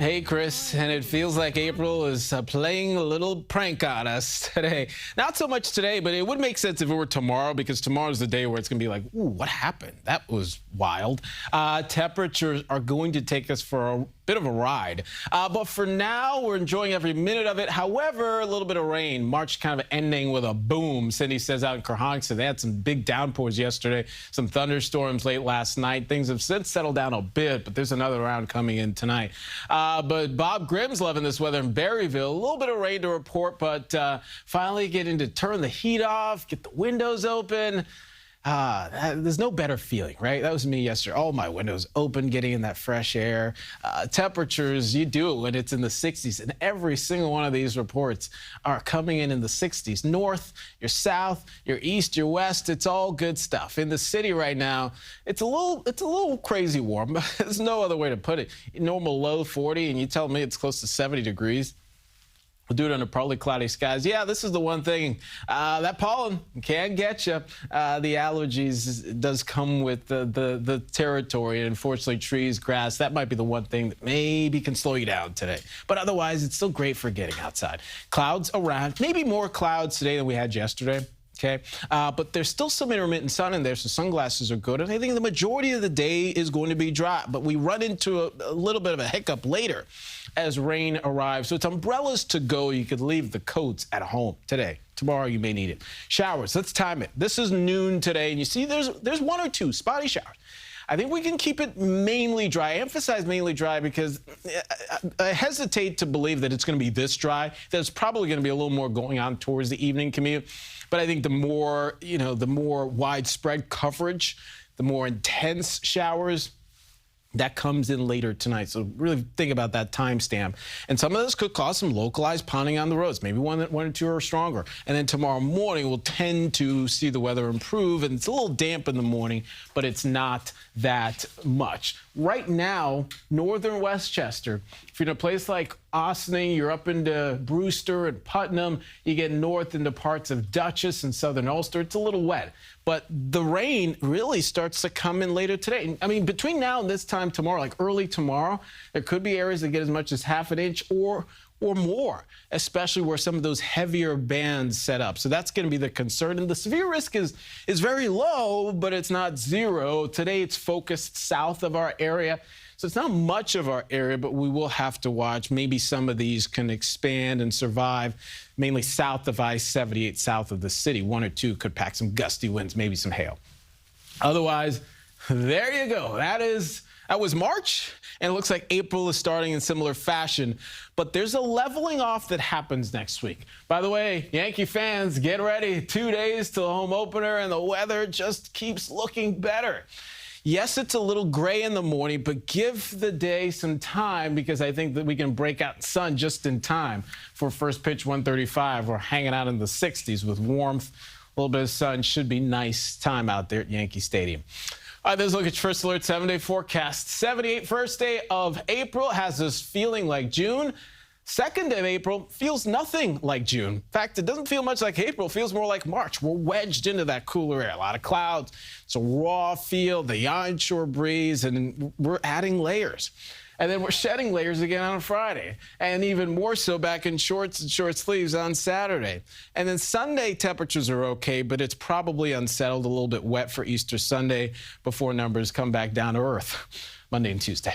Hey, Chris, and it feels like April is playing a little prank on us today. Not so much today, but it would make sense if it were tomorrow, because tomorrow's the day where it's going to be like, ooh, what happened? That was wild. Temperatures are going to take us for a bit of a ride. But for now, we're enjoying every minute of it. However, a little bit of rain. March kind of ending with a boom. Cindy says out in Kerhonkson, they had some big downpours yesterday, some thunderstorms late last night. Things have since settled down a bit, but there's another round coming in tonight. But Bob Grimm's loving this weather in Berryville. A little bit of rain to report, but finally getting to turn the heat off, get the windows open. There's no better feeling, right? That was me yesterday. All my windows open, getting in that fresh air. Temperatures, you do it when it's in the 60s, and every single one of these reports are coming in the 60s. North, your south, your east, your west, it's all good stuff. In the city right now, it's a little crazy warm, but there's no other way to put it. Normal low 40, and you tell me it's close to 70 degrees. We'll do it under partly cloudy skies. Yeah, this is the one thing. That pollen can get you. The allergies does come with the territory. And unfortunately, trees, grass, that might be the one thing that maybe can slow you down today. But otherwise, it's still great for getting outside. Clouds around, maybe more clouds today than we had yesterday. Okay, but there's still some intermittent sun in there, so sunglasses are good. And I think the majority of the day is going to be dry, but we run into a little bit of a hiccup later as rain arrives. So it's umbrellas to go. You could leave the coats at home today. Tomorrow you may need it. Showers, let's time it. This is noon today, and you see there's one or two spotty showers. I think we can keep it mainly dry. I emphasize mainly dry because I hesitate to believe that it's going to be this dry. There's probably going to be a little more going on towards the evening commute. But I think the more widespread coverage, the more intense showers, that comes in later tonight. So really think about that timestamp. And some of this could cause some localized ponding on the roads. Maybe one or two are stronger. And then tomorrow morning, we'll tend to see the weather improve. And it's a little damp in the morning, but it's not that much. Right now, northern Westchester, if you're in a place like Ossining, you're up into Brewster and Putnam, you get north into parts of Dutchess and southern Ulster, it's a little wet. But the rain really starts to come in later today. I mean, between now and this time tomorrow, like early tomorrow, there could be areas that get as much as half an inch or more, especially where some of those heavier bands set up. So that's going to be the concern. And the severe risk is very low, but it's not zero. Today, it's focused south of our area. So it's not much of our area, but we will have to watch. Maybe some of these can expand and survive, mainly south of I-78, south of the city. One or two could pack some gusty winds, maybe some hail. Otherwise, there you go. That was March, and it looks like April is starting in similar fashion. But there's a leveling off that happens next week. By the way, Yankee fans, get ready. 2 days till the home opener, and the weather just keeps looking better. Yes, it's a little gray in the morning, but give the day some time, because I think that we can break out sun just in time for first pitch 1:35. We're hanging out in the 60s with warmth. A little bit of sun. Should be nice time out there at Yankee Stadium. All right, let's look at your first alert 7-day forecast. 78 first day of April has us feeling like June. Second day of April feels nothing like June. In fact, it doesn't feel much like April. It feels more like March. We're wedged into that cooler air. A lot of clouds. It's a raw feel, the onshore breeze, and we're adding layers. And then we're shedding layers again on Friday, and even more so back in shorts and short sleeves on Saturday. And then Sunday, temperatures are okay, but it's probably unsettled, a little bit wet for Easter Sunday before numbers come back down to earth Monday and Tuesday.